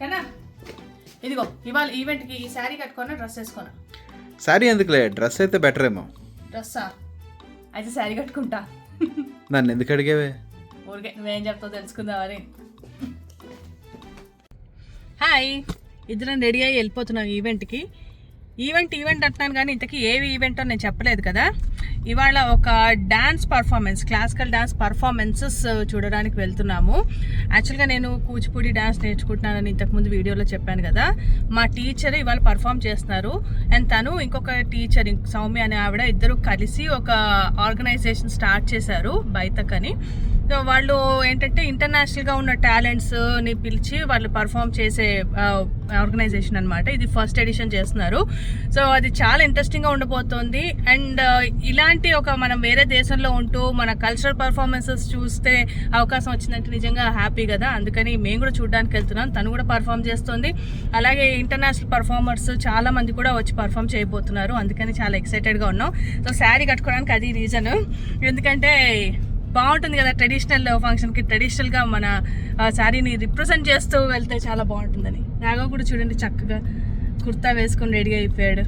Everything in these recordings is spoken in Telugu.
కదా ఇదిగో ఇవాళ ఈవెంట్కి ఈ శారీ కట్టుకొని డ్రెస్ వేసుకున్నా. శారీ ఎందుకులే, డ్రెస్ అయితే బెటర్ ఏమో. డ్రెస్సా? అయితే శారీ కట్టుకుంటా. నన్ను ఎందుకు అడిగేవే? ఊరికే నువ్వేం చెప్తావు తెలుసుకుందామని. హాయ్, ఇద్దరం రెడీ అయ్యి వెళ్ళిపోతున్నాం ఈవెంట్కి. ఈవెంట్ అంటున్నాను కానీ ఇంతకీ ఏవి ఈవెంటో నేను చెప్పలేదు కదా. ఇవాళ ఒక dance performance, classical dance performances చూడడానికి వెళ్తున్నాము. యాక్చువల్గా నేను కూచిపూడి డ్యాన్స్ నేర్చుకుంటున్నానని ఇంతకుముందు వీడియోలో చెప్పాను కదా. మా టీచర్ ఇవాళ పర్ఫామ్ చేస్తున్నారు. అండ్ తను ఇంకొక టీచర్ సౌమ్య అనే ఆవిడ ఇద్దరు కలిసి ఒక ఆర్గనైజేషన్ స్టార్ట్ చేశారు, బైతక్ అని. సో వాళ్ళు ఏంటంటే ఇంటర్నేషనల్గా ఉన్న టాలెంట్స్ని పిలిచి వాళ్ళు పర్ఫామ్ చేసే ఆర్గనైజేషన్ అనమాట. ఇది ఫస్ట్ ఎడిషన్ చేస్తున్నారు. సో అది చాలా ఇంట్రెస్టింగ్గా ఉండబోతోంది. అండ్ ఇలాంటి ఒక మనం వేరే దేశంలో ఉంటూ మన కల్చరల్ పర్ఫార్మెన్సెస్ చూస్తే అవకాశం వచ్చిందంటే నిజంగా హ్యాపీ కదా. అందుకని మేము కూడా చూడడానికి వెళ్తున్నాం. తను కూడా పర్ఫామ్ చేస్తుంది. అలాగే ఇంటర్నేషనల్ పర్ఫార్మర్స్ చాలా మంది కూడా వచ్చి పర్ఫామ్ చేయబోతున్నారు. అందుకని చాలా ఎక్సైటెడ్గా ఉన్నాం. సో శారీ కట్టుకోవడానికి అది రీజన్. ఎందుకంటే బాగుంటుంది కదా, ట్రెడిషనల్ ఫంక్షన్కి ట్రెడిషనల్గా మన శారీని రిప్రజెంట్ చేస్తూ వెళ్తే చాలా బాగుంటుందని. రాఘవ్ కూడా చూడండి చక్కగా కుర్తా వేసుకొని రెడీ అయిపోయాడు.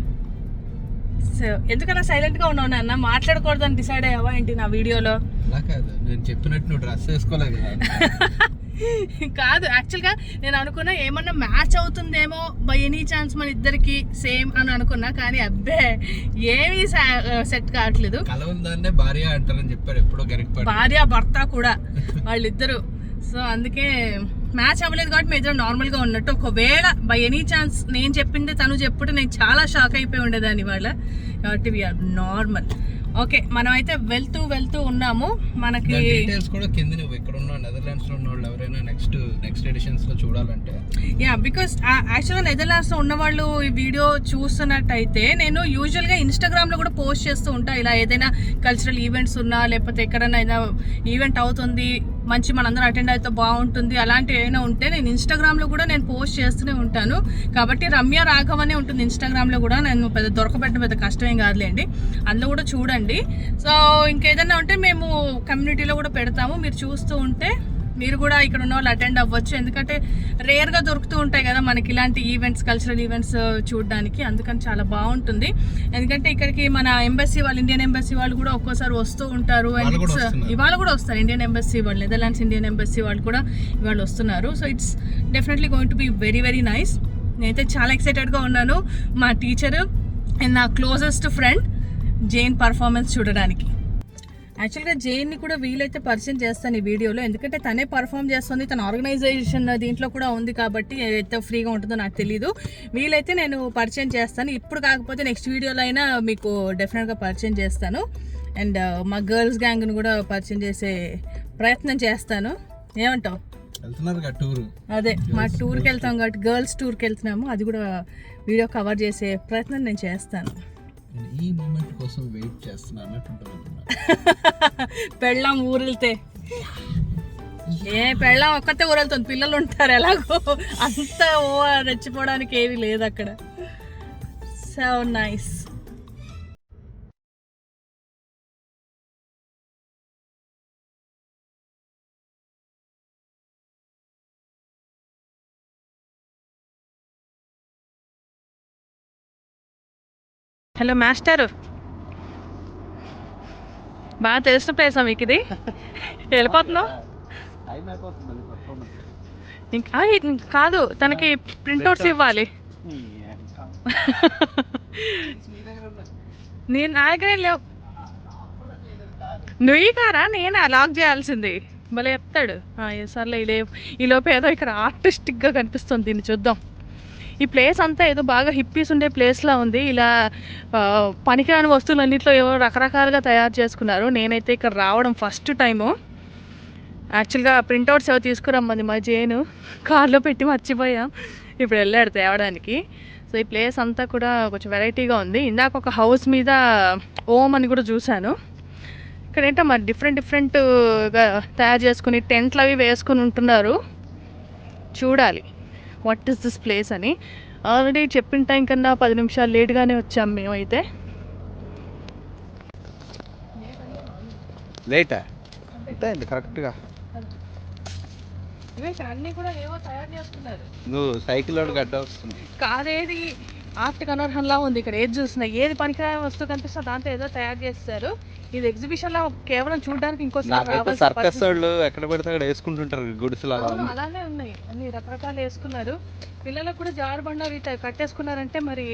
సో ఎందుకన్నా సైలెంట్గా ఉన్నావు నాన్న, మాట్లాడకూడదని డిసైడ్ అయ్యావా ఏంటి నా వీడియోలో? నేను చెప్పినట్టు నువ్వు డ్రెస్ వేసుకోలేదు కాదు, యాక్చువల్గా నేను అనుకున్నా ఏమన్నా మ్యాచ్ అవుతుందేమో బై ఎనీ ఛాన్స్ మన ఇద్దరికి సేమ్ అని అనుకున్నా. కానీ అబ్బే ఏమీ సెట్ కావట్లేదు. భార్య అంటారని చెప్పారు ఎప్పుడో, భార్య భర్త కూడా వాళ్ళిద్దరు. సో అందుకే మ్యాచ్ అవ్వలేదు కాబట్టి మేము ఇద్దరు నార్మల్గా ఉన్నట్టు. ఒకవేళ బై ఎనీ ఛాన్స్ నేను చెప్పింది తను చెప్పుంటే నేను చాలా షాక్ అయిపోయి ఉండేదాన్ని వాళ్ళ. కాబట్టి వీఆర్ నార్మల్. ఓకే, మనం అయితే వెళ్తూ ఉన్నాము. మనకి డీటెయిల్స్ కూడా కింద నువ్వు ఇక్కడ ఉన్న నెదర్లాండ్స్ లో ఉన్న వాళ్ళు ఎవరైనా నెక్స్ట్ ఎడిషన్స్ లో చూడాలంటే బికాస్ యాక్చువల్గా నెదర్లాండ్స్ లో ఉన్న వాళ్ళు ఈ వీడియో చూస్తున్నట్టయితే నేను యూజువల్ గా ఇన్స్టాగ్రామ్ లో కూడా పోస్ట్ చేస్తూ ఉంటా. ఇలా ఏదైనా కల్చరల్ ఈవెంట్స్ ఉన్నా లేకపోతే ఎక్కడైనా ఏదైనా ఈవెంట్ అవుతుంది మంచి మనందరం అటెండ్ అయితే బాగుంటుంది అలాంటివి ఏమైనా ఉంటే నేను ఇన్స్టాగ్రామ్ లో కూడా నేను పోస్ట్ చేస్తూనే ఉంటాను. కాబట్టి రమ్య రాఘవ్ అనే ఉంటుంది ఇన్స్టాగ్రామ్ లో కూడా. నేను దొరకబెట్టడం పెద్ద కష్టమేం కాదులేండి, అందులో కూడా చూడండి. సో ఇంకేదన్నా ఉంటే మేము కమ్యూనిటీలో కూడా పెడతాము, మీరు చూస్తూ ఉంటే మీరు కూడా ఇక్కడ ఉన్న వాళ్ళు అటెండ్ అవ్వచ్చు. ఎందుకంటే రేర్గా దొరుకుతూ ఉంటాయి కదా మనకి ఇలాంటి ఈవెంట్స్, కల్చరల్ ఈవెంట్స్ చూడడానికి. అందుకని చాలా బాగుంటుంది. ఎందుకంటే ఇక్కడికి మన ఎంబసీ వాళ్ళు, ఇండియన్ ఎంబసీ వాళ్ళు కూడా ఒక్కోసారి వస్తూ ఉంటారు. అండ్ ఇవాళ కూడా వస్తారు ఇండియన్ ఎంబసీ వాళ్ళు, నెదర్లాండ్స్ ఇండియన్ ఎంబసీ వాళ్ళు కూడా ఇవాళ వస్తున్నారు. So it's definitely going to be very very nice. నేనైతే చాలా ఎక్సైటెడ్గా ఉన్నాను మా టీచరు అండ్ నా క్లోజెస్ట్ ఫ్రెండ్ జైన్ పర్ఫార్మెన్స్ చూడడానికి. యాక్చువల్గా జైన్ని కూడా వీలైతే పరిచయం చేస్తాను ఈ వీడియోలో, ఎందుకంటే తనే పర్ఫామ్ చేస్తుంది, తన ఆర్గనైజేషన్ దీంట్లో కూడా ఉంది కాబట్టి ఎంత ఫ్రీగా ఉంటుందో నాకు తెలీదు. వీలైతే నేను పరిచయం చేస్తాను, ఇప్పుడు కాకపోతే నెక్స్ట్ వీడియోలో అయినా మీకు డెఫినెట్గా పరిచయం చేస్తాను. అండ్ మా గర్ల్స్ గ్యాంగ్ను కూడా పరిచయం చేసే ప్రయత్నం చేస్తాను. ఏమంటావు? అదే మా టూర్కి వెళ్తాం కాబట్టి, గర్ల్స్ టూర్కి వెళ్తున్నాము, అది కూడా వీడియో కవర్ చేసే ప్రయత్నం నేను చేస్తాను. ఈ మూమెంట్ కోసం వెయిట్ చేస్తున్నాను. పెళ్ళాం ఊరెళ్తే పెళ్ళాం ఒక్కతే ఊరెళ్తుంది, పిల్లలు ఉంటారు ఎలాగో, అంత రెచ్చిపోవడానికి ఏమీ లేదు అక్కడ. So nice. హలో మాస్టర్, బాగా తెలిసిన ప్లేసా మీకు ఇది? వెళ్ళిపోతున్నావు? ఇంకా కాదు, తనకి ప్రింట్అవుట్స్ ఇవ్వాలి. నేను నా దగ్గర లేవు. నువ్వు కారా నేనా లాక్ చేయాల్సింది? భలే చెప్తాడు. సర్లే, ఇదే ఈలోపు ఏదో ఇక్కడ ఆర్టిస్టిక్గా కనిపిస్తుంది, దీన్ని చూద్దాం. ఈ ప్లేస్ అంతా ఏదో బాగా హిప్పీస్ ఉండే ప్లేస్లా ఉంది. ఇలా పనికిరాని వస్తువులన్నింటిలో ఏవో రకరకాలుగా తయారు చేసుకున్నారు. నేనైతే ఇక్కడ రావడం ఫస్ట్ టైము. యాక్చువల్గా ప్రింట్అవుట్స్ ఏవో తీసుకురమ్మంది మా జేను, కార్లో పెట్టి మర్చిపోయాం, ఇప్పుడు వెళ్ళాడు తేవడానికి. సో ఈ ప్లేస్ అంతా కూడా కొంచెం వెరైటీగా ఉంది. ఇందాక ఒక హౌస్ మీద ఓం అని కూడా చూశాను. ఇక్కడ ఏంటో మరి డిఫరెంట్గా తయారు చేసుకుని టెంట్లు అవి వేసుకుని ఉంటున్నారు. చూడాలి వాట్ ఈస్ దిస్ ప్లేస్ అని. ఆల్రెడీ చెప్పిన టైం కన్నా 10 నిమిషాలు లేట్గానే వచ్చాం మేమైతే. లేటా? కరెక్ట్గా ఇవే అన్నీ కూడా ఏవో తయారు చేస్తున్నారు. నువ్వు సైకిల్ గడ్డ వస్తుంది కాదేది ఆర్ట్ అనర్హంలా ఉంది. ఇక్కడ ఏది చూసినా ఏది పనికిరాని వస్తువు కనిపిస్తే దాంతో ఏదో తయారు చేస్తారు. ఇది ఎగ్జిబిషన్ లా కేవలం చూడడానికి ఇంకోసారి సర్కస్ వాళ్ళు ఎక్కడ పడితే అక్కడ వేసుకుంటుంటారు గుడిసెలు అలానే ఉన్నాయి. అన్ని రకరకాలు వేసుకున్నారు. పిల్లలకు కూడా జారుబండ వీటి కట్టేసుకున్నారంటే మరి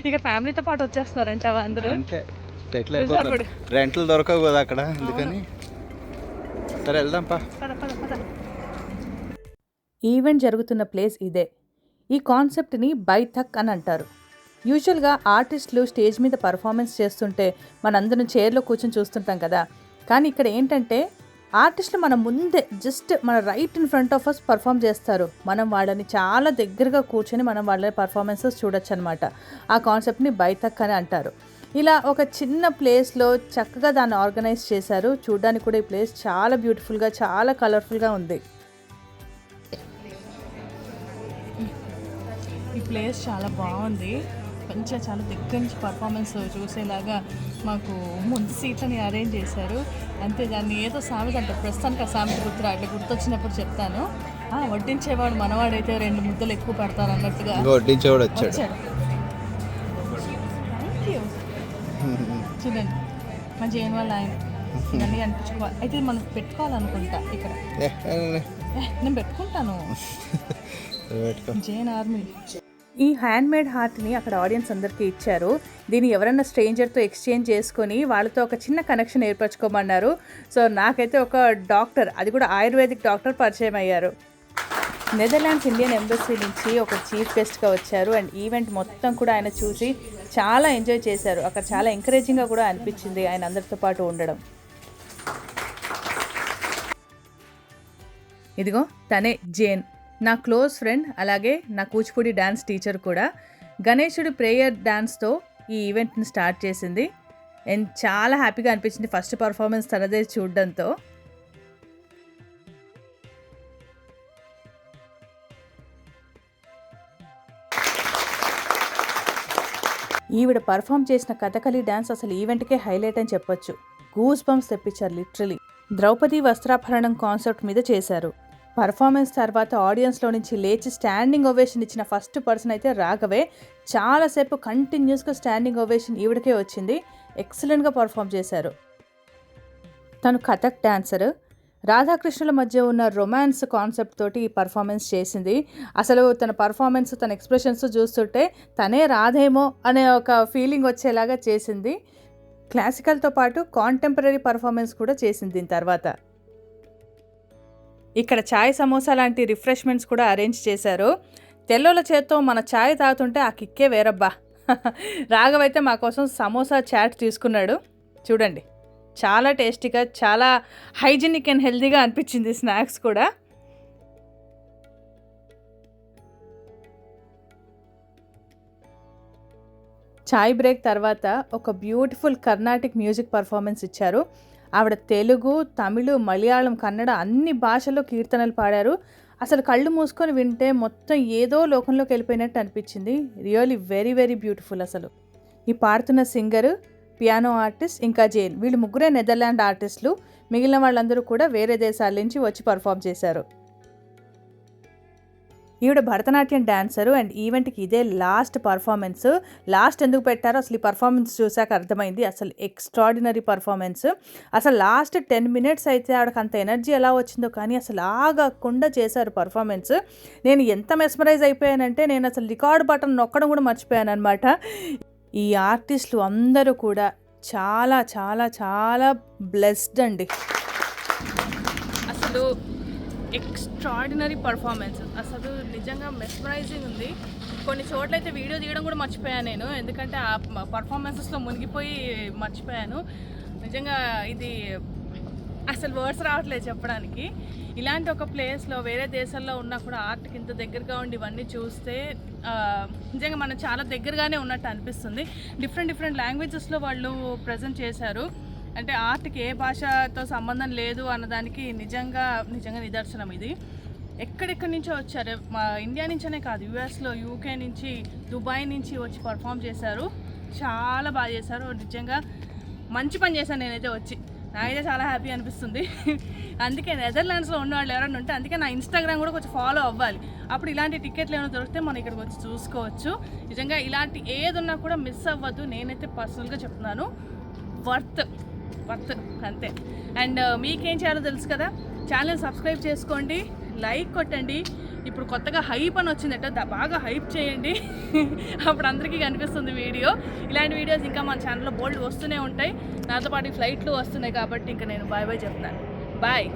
ఇక ఫ్యామిలీతో పాటు వచ్చేస్తున్నారంట అందరూ. రెంట్లు దొరకవు కదా అక్కడ, అందుకని సరే వెళ్దాం పా. ఈవెంట్ జరుగుతున్న ప్లేస్ ఇదే. ఈ కాన్సెప్ట్ని బైథక్ అని అంటారు. యూజువల్గా ఆర్టిస్టులు స్టేజ్ మీద పర్ఫార్మెన్స్ చేస్తుంటే మనందరం చైర్లో కూర్చొని చూస్తుంటాం కదా. కానీ ఇక్కడ ఏంటంటే ఆర్టిస్టులు మన ముందే జస్ట్ మన right in front of us perform చేస్తారు. మనం వాళ్ళని చాలా దగ్గరగా కూర్చొని మనం వాళ్ళ పర్ఫార్మెన్సెస్ చూడొచ్చు అనమాట. ఆ కాన్సెప్ట్ని బైథక్ అని అంటారు. ఇలా ఒక చిన్న ప్లేస్లో చక్కగా దాన్ని ఆర్గనైజ్ చేశారు. చూడడానికి కూడా ఈ ప్లేస్ చాలా బ్యూటిఫుల్గా చాలా కలర్ఫుల్గా ఉంది. ఈ ప్లేస్ చాలా బాగుంది. మంచిగా చాలా దగ్గర నుంచి పర్ఫార్మెన్స్ చూసేలాగా మాకు ముందు సీట్లని అరేంజ్ చేశారు. అంతే, దాన్ని ఏదో సామెత అంటారు, ప్రస్తుతానికి ఆ సామెత అట్లా గుర్తొచ్చినప్పుడు చెప్తాను. వడ్డించేవాడు మనవాడైతే 2 ముద్దలు ఎక్కువ పెడతారు అన్నట్టుగా వడ్డించేవాడు వచ్చాడు. చూడండి మా జైన్ వాళ్ళ ఆయన ఇవన్నీ అనిపించుకోవాలి. అయితే మనం పెట్టుకోవాలనుకుంటా ఇక్కడ. నేను పెట్టుకుంటాను జైన్ ఆర్మీ. ఈ హ్యాండ్మేడ్ హార్ట్ని అక్కడ ఆడియన్స్ అందరికీ ఇచ్చారు. దీన్ని ఎవరైనా స్ట్రేంజర్తో ఎక్స్చేంజ్ చేసుకొని వాళ్ళతో ఒక చిన్న కనెక్షన్ ఏర్పరచుకోమన్నారు. సో నాకైతే ఒక డాక్టర్, అది కూడా ఆయుర్వేదిక్ డాక్టర్ పరిచయం అయ్యారు. నెదర్లాండ్స్ ఇండియన్ ఎంబసీ నుంచి ఒక చీఫ్ గెస్ట్గా వచ్చారు. అండ్ ఈవెంట్ మొత్తం కూడా ఆయన చూసి చాలా ఎంజాయ్ చేశారు. అక్కడ చాలా ఎంకరేజింగ్గా కూడా అనిపించింది ఆయన అందరితో పాటు ఉండడం. ఇదిగో తనే జేన్, నా క్లోజ్ ఫ్రెండ్, అలాగే నా కూచిపూడి డ్యాన్స్ టీచర్ కూడా. గణేశుడి ప్రేయర్ డ్యాన్స్తో ఈ ఈవెంట్ని స్టార్ట్ చేసింది. అండ్ చాలా హ్యాపీగా అనిపించింది ఫస్ట్ పర్ఫార్మెన్స్ తనదే చూడడంతో. ఈవిడ పర్ఫామ్ చేసిన కథకళి డ్యాన్స్ అసలు ఈవెంట్కే హైలైట్ అని చెప్పొచ్చు. గూస్ బంప్స్ తెప్పించారు లిటరలీ. ద్రౌపది వస్త్రాభరణం కాన్సెప్ట్ మీద చేశారు. పర్ఫార్మెన్స్ తర్వాత ఆడియన్స్లో నుంచి లేచి స్టాండింగ్ ఓవేషన్ ఇచ్చిన ఫస్ట్ పర్సన్ అయితే రాఘవే. చాలాసేపు కంటిన్యూస్గా స్టాండింగ్ ఓవేషన్ ఈవిడకే వచ్చింది. ఎక్సలెంట్గా పర్ఫామ్ చేశారు. తను కథక్ డాన్సర్. రాధాకృష్ణుల మధ్య ఉన్న రొమాన్స్ కాన్సెప్ట్ తోటి ఈ పర్ఫార్మెన్స్ చేసింది. అసలు తన పర్ఫార్మెన్స్, తన ఎక్స్ప్రెషన్స్ చూస్తుంటే తనే రాధేమో అనే ఒక ఫీలింగ్ వచ్చేలాగా చేసింది. క్లాసికల్తో పాటు కాంటెంపరీ పర్ఫార్మెన్స్ కూడా చేసింది దీని తర్వాత. ఇక్కడ చాయ్ సమోసా లాంటి రిఫ్రెష్మెంట్స్ కూడా అరేంజ్ చేశారు. తెల్లోల చేత్తో మన చాయ్ తాగుతుంటే ఆ కిక్కే వేరబ్బా. రాఘవైతే మా కోసం సమోసా చాట్ తీసుకున్నాడు. చూడండి, చాలా టేస్టీగా, చాలా హైజీనిక్ అండ్ హెల్తీగా అనిపించింది స్నాక్స్ కూడా. చాయ్ బ్రేక్ తర్వాత ఒక బ్యూటిఫుల్ కర్ణాటిక్ మ్యూజిక్ పర్ఫార్మెన్స్ ఇచ్చారు. ఆవిడ తెలుగు, తమిళ్, మలయాళం, కన్నడ అన్ని భాషల్లో కీర్తనలు పాడారు. అసలు కళ్ళు మూసుకొని వింటే మొత్తం ఏదో లోకంలోకి వెళ్ళిపోయినట్టు అనిపించింది. Really very very beautiful. అసలు ఈ పాడుతున్న సింగర్, పియానో ఆర్టిస్ట్ ఇంకా జైన్, వీళ్ళు ముగ్గురే నెదర్లాండ్ ఆర్టిస్టులు. మిగిలిన వాళ్ళందరూ కూడా వేరే దేశాల నుంచి వచ్చి పర్ఫామ్ చేశారు. ఈవిడ భరతనాట్యం డాన్సరు. అండ్ ఈవెంట్కి ఇదే లాస్ట్ పర్ఫార్మెన్స్. లాస్ట్ ఎందుకు పెట్టారో అసలు ఈ పర్ఫార్మెన్స్ చూసాక అర్థమైంది. అసలు ఎక్స్ట్రాడినరీ పర్ఫార్మెన్స్. అసలు లాస్ట్ 10 minutes అయితే ఆవిడకి అంత ఎనర్జీ ఎలా వచ్చిందో కానీ అసలు ఆగకుండా చేశారు పర్ఫార్మెన్స్. నేను ఎంత మెస్మరైజ్ అయిపోయానంటే నేను అసలు రికార్డ్ బటన్ నొక్కడం కూడా మర్చిపోయాను అనమాట. ఈ ఆర్టిస్టులు అందరూ కూడా చాలా చాలా చాలా బ్లెస్డ్ అండి. అసలు ఎక్స్ట్రాడినరీ పర్ఫార్మెన్స్, అసలు నిజంగా మెస్మరైజింగ్ ఉంది. కొన్ని చోట్ల అయితే వీడియో తీయడం కూడా మర్చిపోయాను నేను, ఎందుకంటే ఆ పర్ఫార్మెన్సెస్లో మునిగిపోయి మర్చిపోయాను. నిజంగా ఇది అసలు వర్డ్స్ రావట్లేదు చెప్పడానికి. ఇలాంటి ఒక ప్లేస్లో వేరే దేశాల్లో ఉన్నా కూడా ఆర్ట్కి ఇంత దగ్గరగా ఉండి ఇవన్నీ చూస్తే నిజంగా మనం చాలా దగ్గరగానే ఉన్నట్టు అనిపిస్తుంది. డిఫరెంట్ లాంగ్వేజెస్లో వాళ్ళు ప్రజెంట్ చేశారు. అంటే ఆర్ట్కి ఏ భాషతో సంబంధం లేదు అన్నదానికి నిజంగా నిదర్శనం ఇది. ఎక్కడెక్కడి నుంచో వచ్చారు, మా ఇండియా నుంచనే కాదు, యూఎస్లో, యూకే నుంచి, దుబాయ్ నుంచి వచ్చి పర్ఫామ్ చేశారు. చాలా బాగా చేశారు. నిజంగా మంచి పని చేశాను నేనైతే వచ్చి. నాకైతే చాలా హ్యాపీ అనిపిస్తుంది. అందుకే నెదర్లాండ్స్లో ఉన్న వాళ్ళు ఎవరైనా ఉంటే అందుకే నా ఇన్స్టాగ్రామ్ కూడా కొంచెం ఫాలో అవ్వాలి. అప్పుడు ఇలాంటి టికెట్లు ఏమైనా దొరికితే మనం ఇక్కడికి వచ్చి చూసుకోవచ్చు. నిజంగా ఇలాంటి ఏదున్నా కూడా మిస్ అవ్వద్దు. నేనైతే పర్సనల్గా చెప్తున్నాను, వర్త్ అంతే. అండ్ మీకేం చేయాలో తెలుసు కదా, ఛానల్ సబ్స్క్రైబ్ చేసుకోండి, లైక్ కొట్టండి. ఇప్పుడు కొత్తగా హైప్ అని వచ్చిందట, బాగా హైప్ చేయండి. అప్పుడు అందరికీ కనిపిస్తుంది వీడియో. ఇలాంటి వీడియోస్ ఇంకా మన ఛానల్లో బోల్డ్ వస్తూనే ఉంటాయి. నాతో పాటు ఫ్లైట్లు వస్తున్నాయి కాబట్టి ఇంకా నేను బాయ్ చెప్తున్నాను. బాయ్.